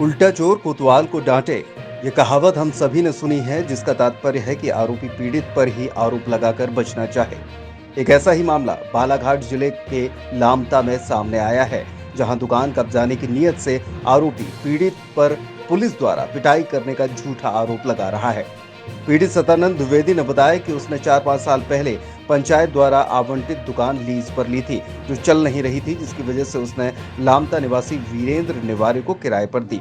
उल्टा चोर कोतवाल को डांटे। ये कहावत हम सभी ने सुनी है, जिसका तात्पर्य है कि आरोपी पीड़ित पर ही आरोप लगाकर बचना चाहे। एक ऐसा ही मामला बालाघाट जिले के लामता में सामने आया है, जहां दुकान कब्जाने की नीयत से आरोपी पीड़ित पर पुलिस द्वारा पिटाई करने का झूठा आरोप लगा रहा है। पीड़ित सतानंद द्विवेदी ने बताया कि उसने 4-5 साल पहले पंचायत द्वारा आवंटित दुकान लीज पर ली थी, जो चल नहीं रही थी, जिसकी वजह से उसने लामता निवासी वीरेंद्र निवारे को किराए पर दी।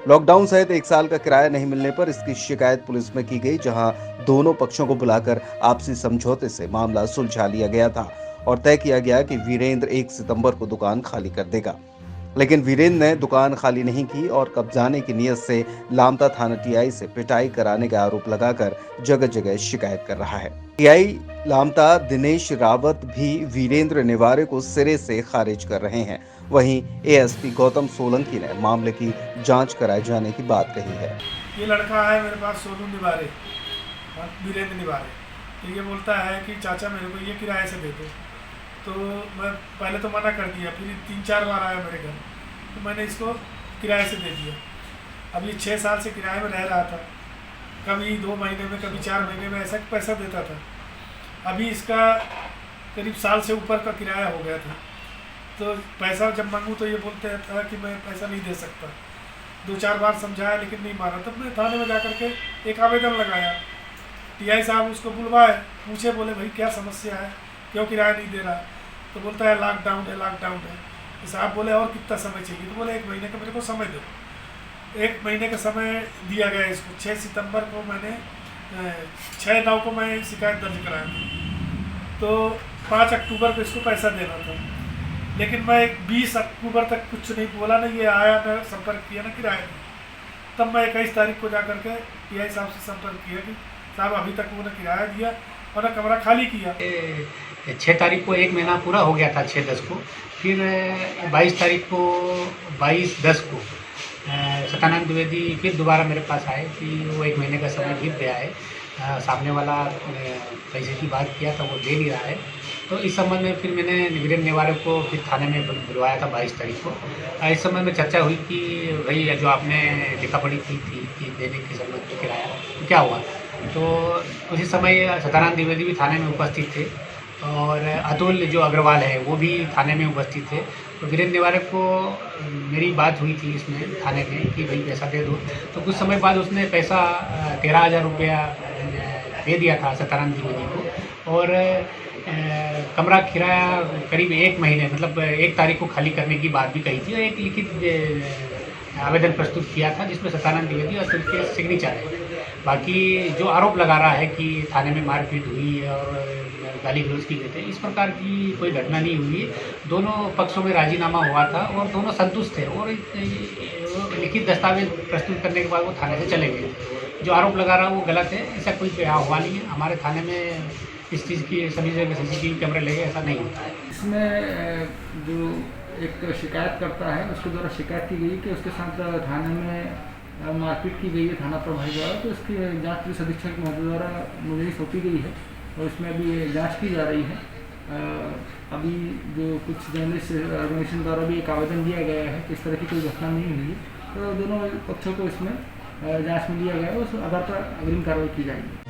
लॉकडाउन सहित 1 साल का किराया नहीं मिलने पर इसकी शिकायत पुलिस में की गई, जहां दोनों पक्षों को बुलाकर आपसी समझौते से मामला सुलझा लिया गया था और तय किया गया कि वीरेंद्र 1 सितंबर को दुकान खाली कर देगा। लेकिन वीरेंद्र ने दुकान खाली नहीं की और कब्जाने की नीयत से लामता थाना टीआई से पिटाई कराने का आरोप लगाकर जगह जगह शिकायत कर रहा है। टीआई लामता दिनेश रावत भी वीरेंद्र निवारे को सिरे से खारिज कर रहे हैं। वहीं एएसपी गौतम सोलंकी ने मामले की जांच कराए जाने की बात कही है। ये लड़का है मेरे पास, सोनू निवारे, वीरेंद्र निवारे। तो ये बोलता है कि चाचा मेरे को ये किराए से दे दो। तो मैं पहले तो मना कर दिया, फिर 3-4 बार आया मेरे घर, तो मैंने इसको किराए से दे दिया। अभी 6 साल से किराए में रह रहा था, कभी 2 महीने में, कभी 4 महीने में ऐसा पैसा देता था। अभी इसका करीब साल से ऊपर का किराया हो गया था। तो पैसा जब मांगूँ तो ये बोलते था कि मैं पैसा नहीं दे सकता। 2-4 बार समझाया लेकिन नहीं माना। तब मैं थाने में जा कर के एक आवेदन लगाया। टीआई साहब उसको बुलवाए, पूछे, बोले भाई क्या समस्या है, क्यों किराया नहीं दे रहा? तो बोलता है लॉकडाउन है, लॉकडाउन है। तो साहब बोले और कितना समय चाहिए? तो बोले 1 महीने का मेरे को समय दो। 1 महीने का समय दिया गया इसको। 6 सितंबर को मैंने 6/9 को मैं शिकायत दर्ज कराया था। तो 5 अक्टूबर को इसको पैसा देना था, लेकिन मैं 20 अक्टूबर तक कुछ नहीं बोला, ना ये आया, ना संपर्क किया, ना किराया दिया। तब मैं 21 तारीख को जा करके टीआई साहब से संपर्क किया कि साहब अभी तक वो ना किराया दिया और ना कमरा खाली किया। 6 तारीख को 1 महीना पूरा हो गया था, 6/10 को। फिर 22 तारीख को, 22/10 को सतानंद द्विवेदी फिर दोबारा मेरे पास आए कि वो 1 महीने का समय बीत गया है, सामने वाला पैसे की बात किया था वो दे नहीं रहा है। तो इस संबंध में फिर मैंने वीरेंद्र निवारे को फिर थाने में बुलवाया था 22 तारीख को। इस संबंध में चर्चा हुई कि भाई जो आपने लिखा पढ़ी की थी कि देने के संबंध में किराया, तो क्या हुआ? तो उसी समय सतानंद द्विवेदी भी थाने में उपस्थित थे और अतुल जो अग्रवाल है वो भी थाने में उपस्थित थे। तो वीरेंद्र निवारे को मेरी बात हुई थी इसमें थाने में कि भाई पैसा दे दो। तो कुछ समय बाद उसने पैसा 13,000 रुपया दे दिया था सतानंद द्विवेदी को, और कमरा किराया करीब 1 महीने, मतलब 1 तारीख को खाली करने की बात भी कही थी और एक लिखित आवेदन प्रस्तुत किया था जिसमें सतानंद द्विवेदी और अतुल के सिग्नेचर है। बाकी जो आरोप लगा रहा है कि थाने में मारपीट हुई और गाली गलौज की गई थी, इस प्रकार की कोई घटना नहीं हुई। दोनों पक्षों में राजीनामा हुआ था और दोनों संतुष्ट थे और लिखित दस्तावेज प्रस्तुत करने के बाद वो थाने से चले गए। जो आरोप लगा रहा है वो गलत है, ऐसा कोई हुआ नहीं है। हमारे थाने में इस चीज़ की सभी जगह CCTV कैमरे लगे, ऐसा नहीं होता है। इसमें जो एक शिकायत करता है उसके द्वारा शिकायत की गई कि उसके साथ थाने में मारपीट की गई है थाना प्रभारी द्वारा। तो इसकी जांच पुलिस अधीक्षक महोदय द्वारा मुझे सौंपी गई है और इसमें अभी जांच की जा रही है। अभी जो कुछ जर्नलिस्ट ऑर्गेनाइजेशन द्वारा भी एक आवेदन दिया गया है कि इस तरह की कोई घटना नहीं हुई है, तो दोनों पक्षों को इसमें जांच में लिया गया है, उस आधार पर अग्रिम कार्रवाई की जाएगी।